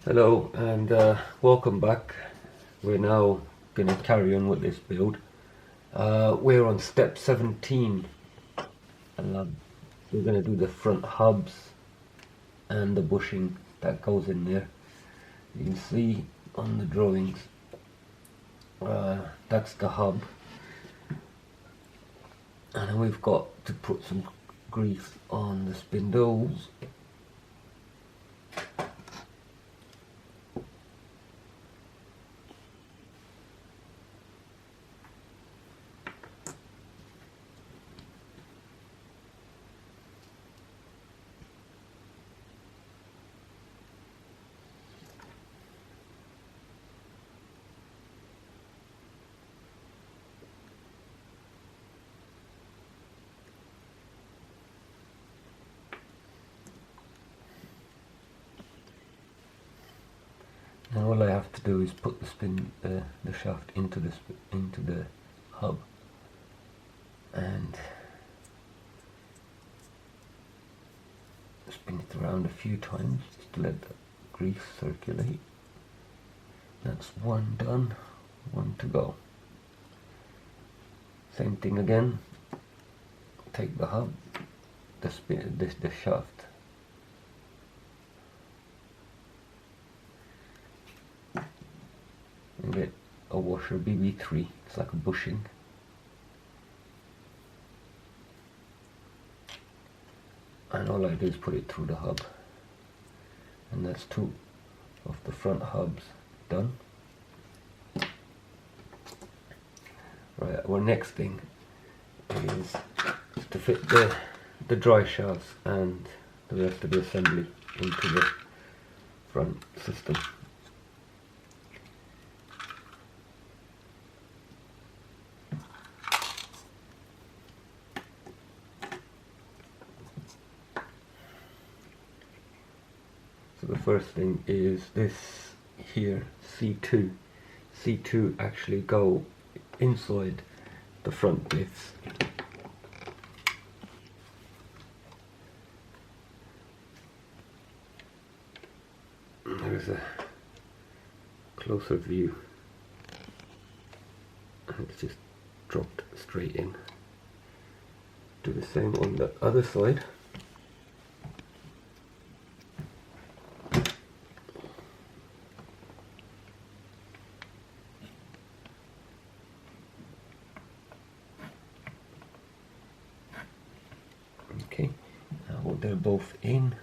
Hello and welcome back. We're now going to carry on with this build. We're on step 17 and we're going to do the front hubs and the bushing that goes in there. You can see on the drawings that's the hub, and then we've got to put some grease on the spindles. And all I have to do is put the shaft into the hub and spin it around a few times just to let the grease circulate. That's one done, one to go. Same thing again. Take the hub, the shaft. And get a washer BB3, it's like a bushing. And all I do is put it through the hub. And that's two of the front hubs done. Right, our next thing is to fit the dry shafts and the rest of the assembly into the front system. So the first thing is this here, C2. C2 actually go inside the front bits. There's a closer view, and it's just dropped straight in. Do the same on the other side. Okay, now they're both in.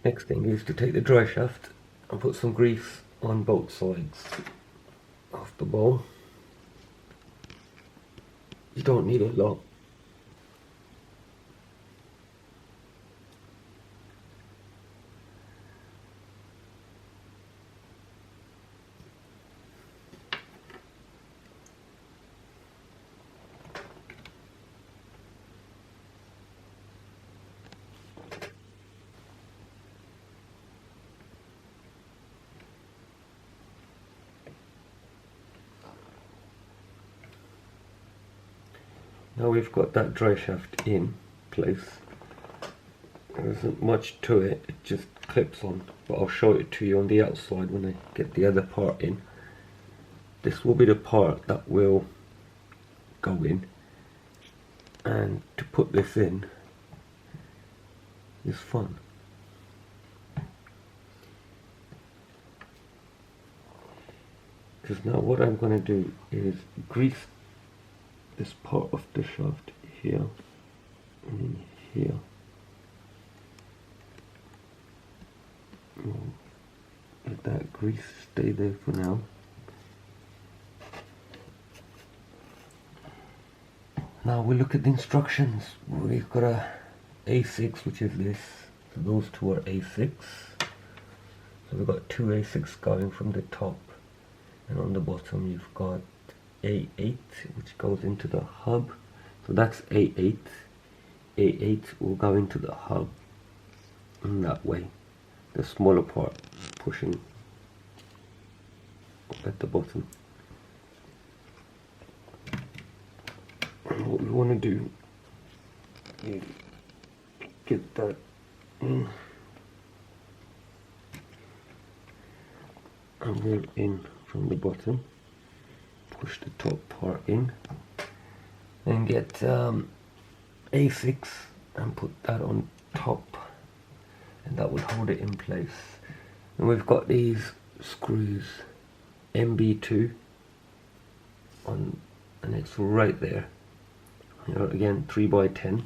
Next thing is to take the dry shaft and put some grease on both sides of the bowl. You don't need a lot. Now we've got that dry shaft in place. There isn't much to it, it just clips on, but I'll show it to you on the outside when I get the other part in. This will be the part that will go in, and to put this in is fun. Because now what I'm going to do is grease this part of the shaft here and in here. Let that grease stay there for now. Now we look at the instructions. We've got a A6, which is this. So those two are A6. So we've got two A6 going from the top, and on the bottom you've got A8, which goes into the hub. So that's A8. A8 will go into the hub in that way. The smaller part pushing up at the bottom. And what we want to do is get that in and we're in from the bottom. Push the top part in and get A6 and put that on top, and that will hold it in place. And we've got these screws MB2 on, and it's right there. You know, again 3x10.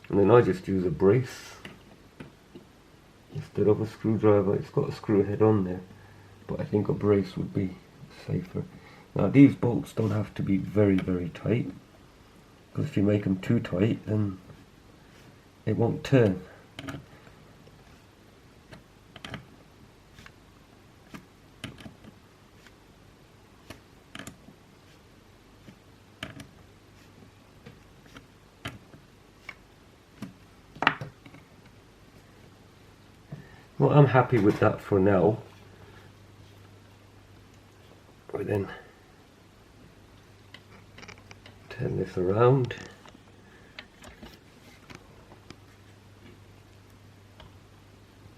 And then I just use a brace instead of a screwdriver. It's got a screw head on there, but I think a brace would be safer. Now these bolts don't have to be very tight, because if you make them too tight then it won't turn. Well, I'm happy with that for now. We then turn this around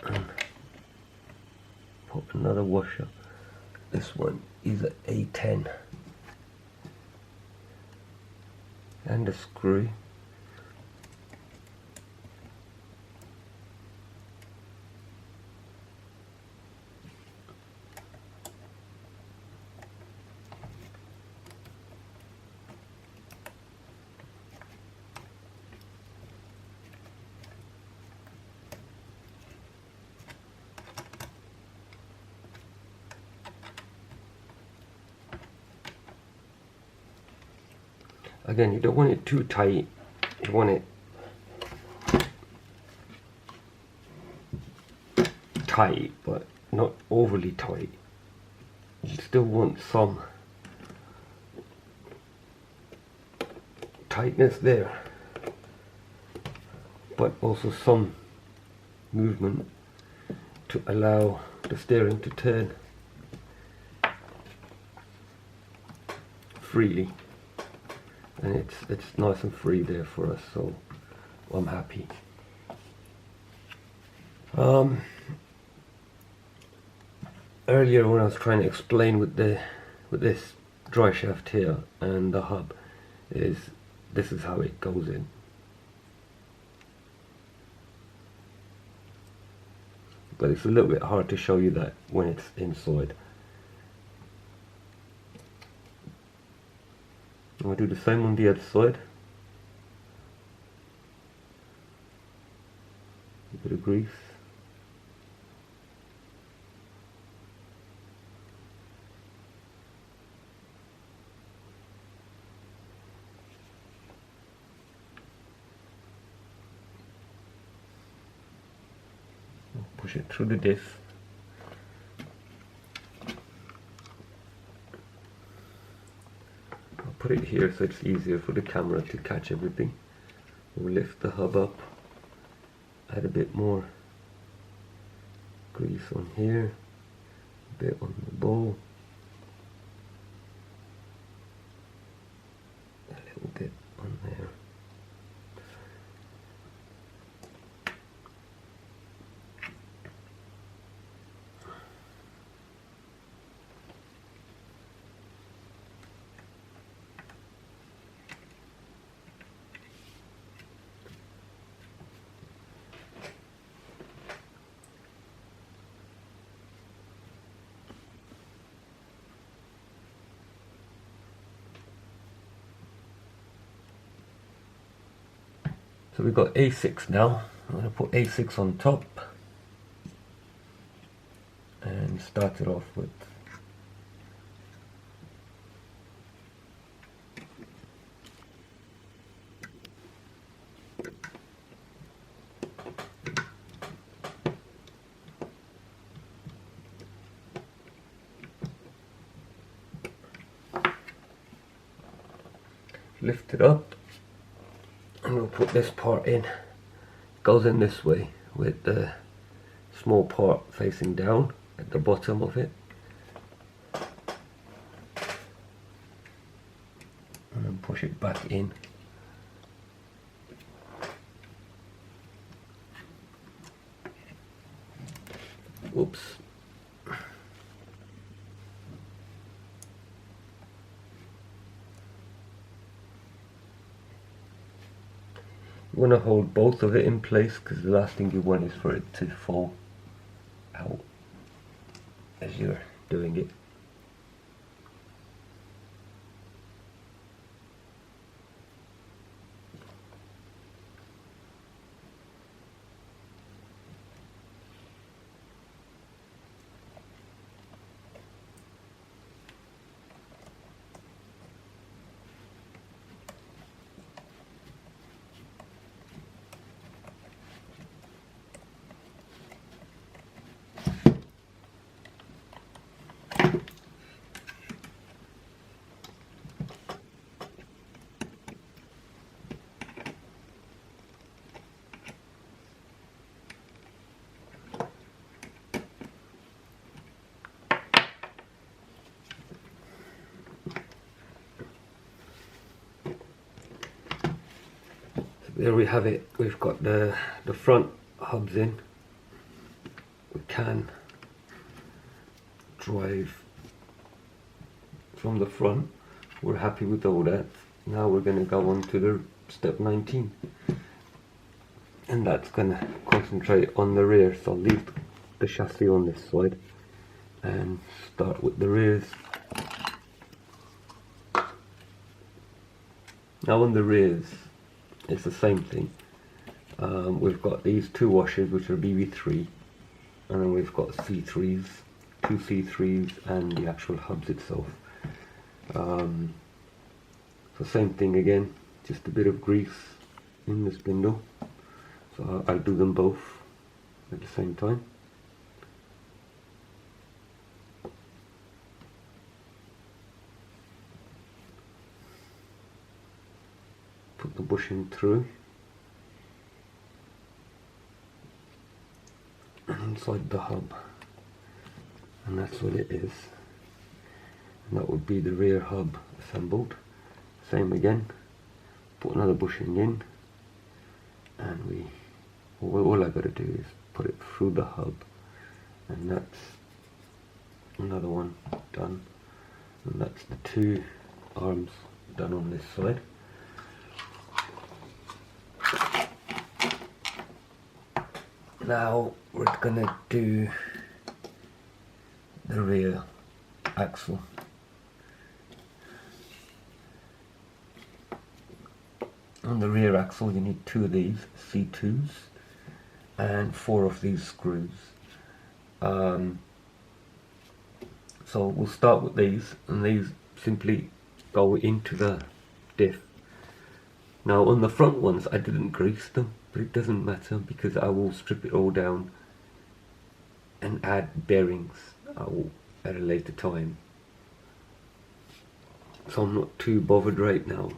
and put another washer. This one is an A10 and a screw. Again, you don't want it too tight, you want it tight, but not overly tight. You still want some tightness there, but also some movement to allow the steering to turn freely. And it's nice and free there for us, so I'm happy. Earlier when I was trying to explain with this driveshaft here and the hub, this is how it goes in. But it's a little bit hard to show you that when it's inside. I'll do the same on the other side. A bit of grease. Push it through the disc. Put it here so it's easier for the camera to catch everything. We'll lift the hub up, add a bit more grease on here, a bit on the bowl, a little bit on there. So we've got A6 now. I'm going to put A6 on top and start it off with lift it up. And we'll put this part in. It goes in this way with the small part facing down at the bottom of it. And then push it back in. Oops. You want to hold both of it in place, because the last thing you want is for it to fall out as you're doing it. There we have it. We've got the front hubs in. We can drive from the front. We're happy with all that. Now we're going to go on to the step 19, and that's going to concentrate on the rear. So I'll leave the chassis on this side and start with the rears. Now on the rears, it's the same thing. We've got these two washers, which are BB3, and then we've got C3s, two C3s, and the actual hubs itself. So same thing again, just a bit of grease in the spindle. So I'll do them both at the same time. Put the bushing through, and inside the hub, and that's what it is. And that would be the rear hub assembled. Same again, put another bushing in, and all I got to do is put it through the hub, and that's another one done, and that's the two arms done on this side. Now we're gonna do the rear axle. On the rear axle you need two of these C2s and four of these screws. So we'll start with these, and these simply go into the diff. Now on the front ones I didn't grease them, but it doesn't matter because I will strip it all down and add bearings at a later time. So I'm not too bothered right now.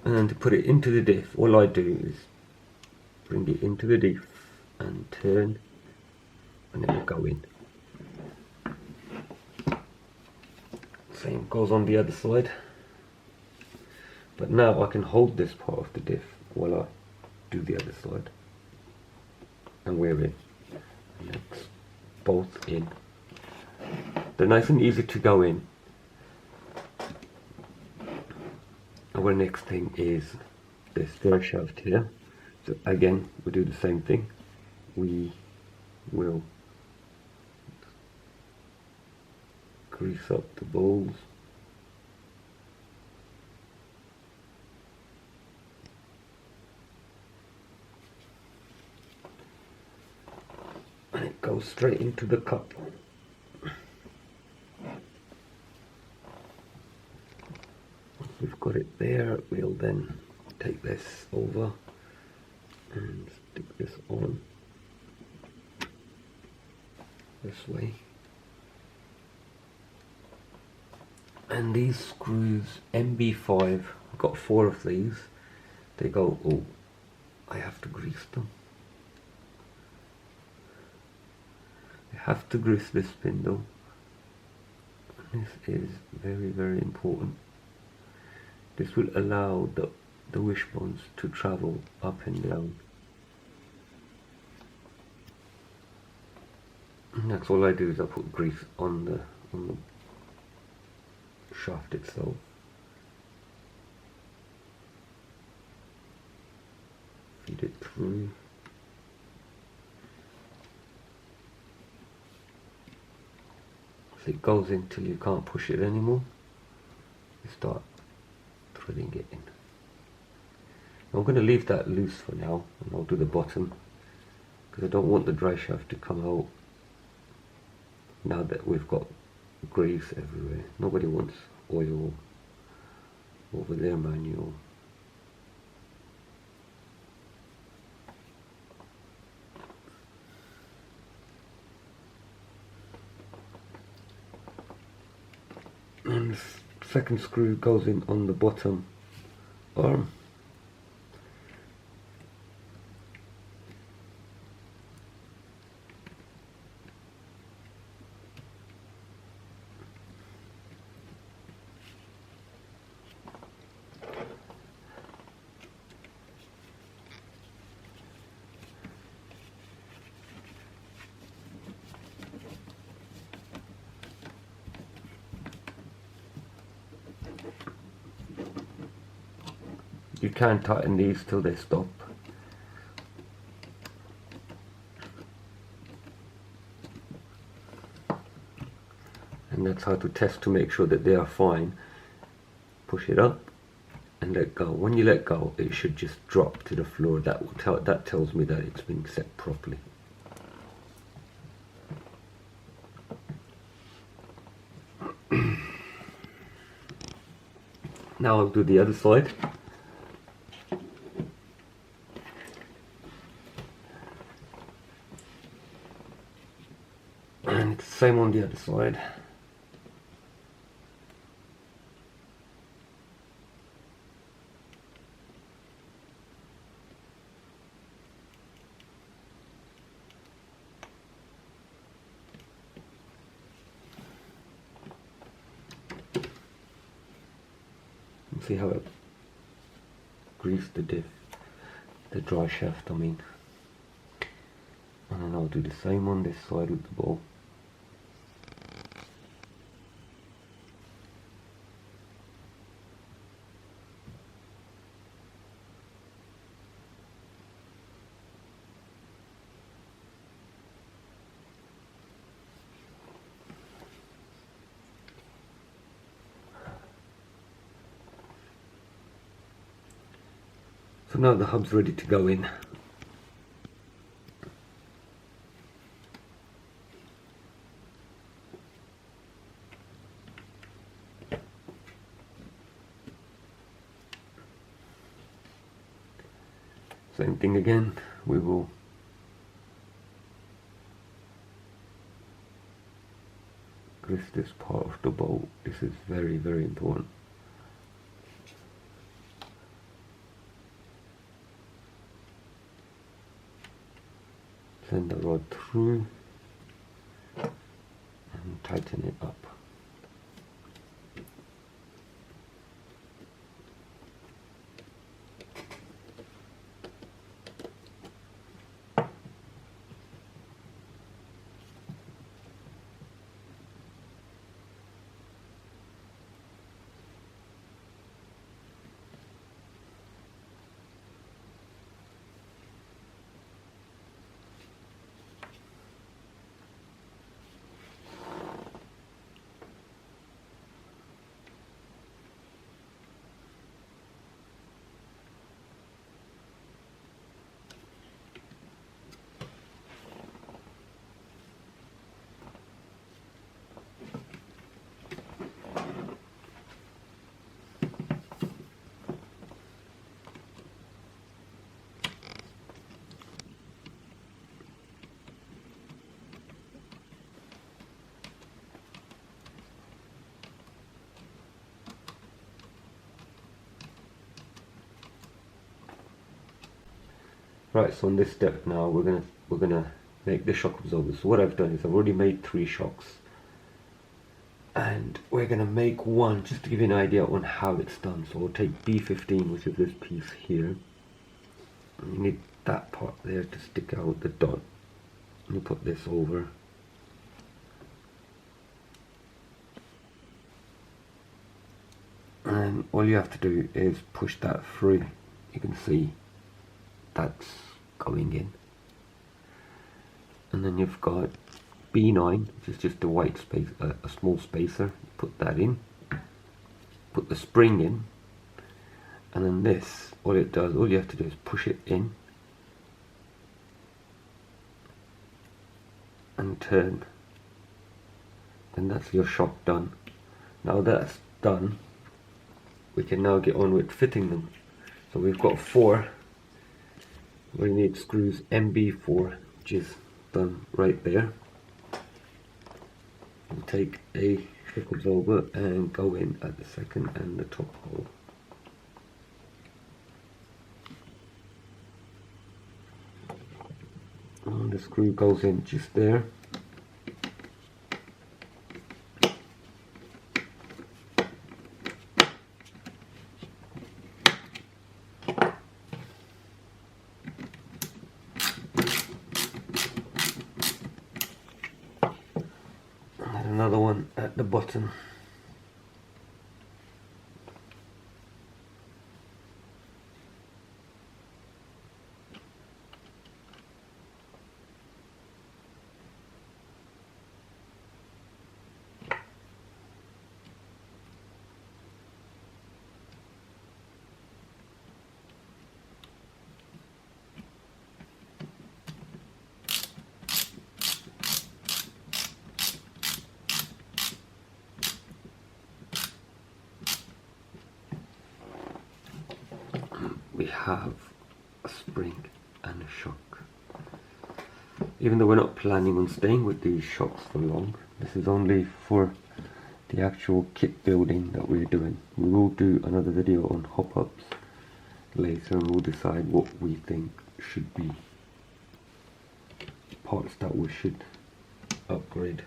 And to put it into the diff, all I do is bring it into the diff and turn, and then go in. Same goes on the other side. But now I can hold this part of the diff while I do the other side. And we're in. And it's both in. They're nice and easy to go in. Our next thing is this Driveshaft here. So again, we do the same thing. We will grease up the balls. And it goes straight into the cup. We've got it there, we'll then take this over and stick this on this way. And these screws, MB5, I've got 4 of these. They go, oh, I have to grease them. have to grease this spindle. This is very, very important. This will allow the wishbones to travel up and down. And that's all I do, is I put grease on the shaft itself. Feed it through. So it goes in till you can't push it anymore. You start threading it in. I'm going to leave that loose for now, and I'll do the bottom because I don't want the dry shaft to come out now that we've got grease everywhere. Nobody wants oil over their manual. And the second screw goes in on the bottom arm. You can tighten these till they stop. And that's how to test to make sure that they are fine. Push it up and let go. When you let go, it should just drop to the floor. That tells me that it's been set properly. Now I'll do the other side. And it's the same on the other side. See how it greased the dry shaft, I mean. And then I'll do the same on this side with the ball. So now the hub's ready to go in. Same thing again, we will grease this part of the bolt. This is very, very important. Send the rod through and tighten it up. Right, so on this step now we're gonna make the shock absorber. So what I've done is I've already made 3 shocks, and we're going to make one just to give you an idea on how it's done. So we'll take B15, which is this piece here, and you need that part there to stick out the dot. Let me put this over. And all you have to do is push that through. You can see that's going in. And then you've got B9, which is just a white space, a small spacer. Put that in. Put the spring in. And then this, all it does, all you have to do is push it in and turn. And that's your shock done. Now that's done, we can now get on with fitting them. So we've got 4. We need screws MB4, which is done right there. We'll take a shock absorber and go in at the second and the top hole. And the screw goes in just there. Another one at the bottom. We have a spring and a shock. Even though we're not planning on staying with these shocks for long, this is only for the actual kit building that we're doing. We will do another video on hop-ups later, and we'll decide what we think should be parts that we should upgrade.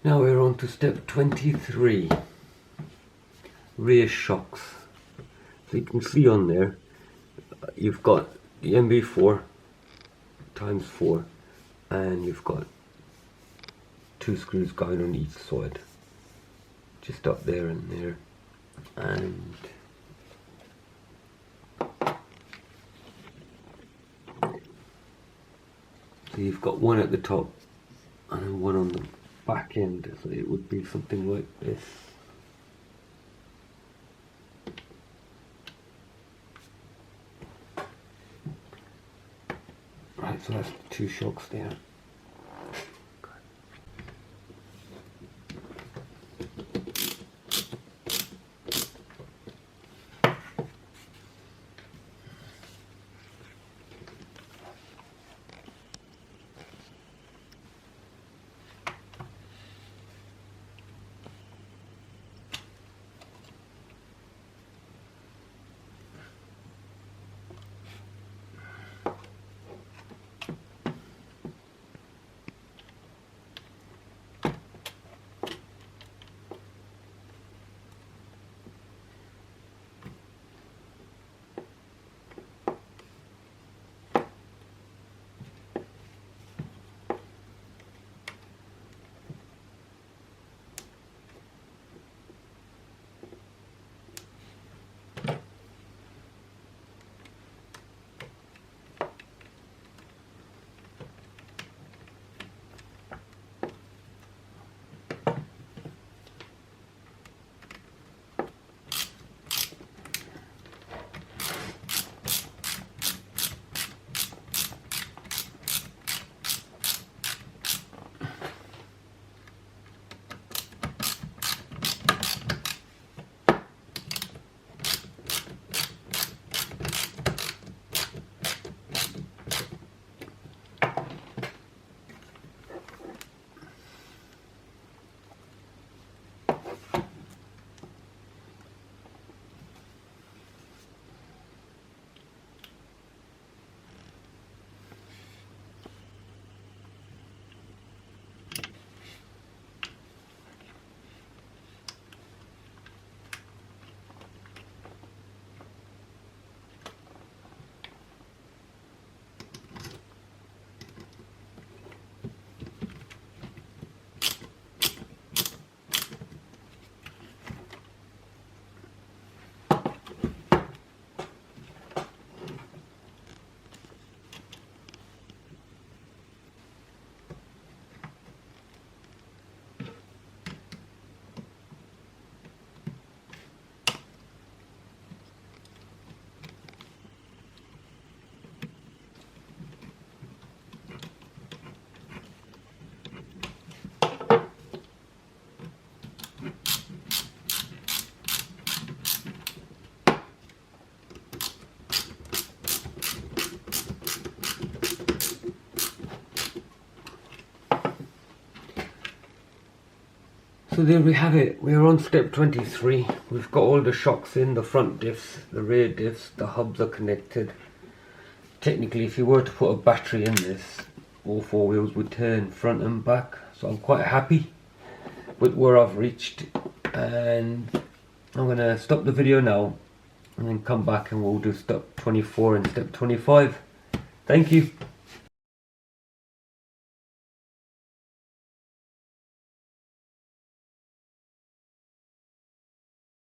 Now we're on to step 23, rear shocks. So you can see on there, you've got the MB4 times 4, and you've got 2 screws going on each side, just up there and there, and so you've got one at the top and one on the back end, so it would be something like this. Right, so that's 2 shocks there. So there we have it, we're on step 23. We've got all the shocks in, the front diffs, the rear diffs, the hubs are connected. Technically if you were to put a battery in this, all four wheels would turn front and back. So I'm quite happy with where I've reached, and I'm going to stop the video now and then come back and we'll do step 24 and step 25. Thank you.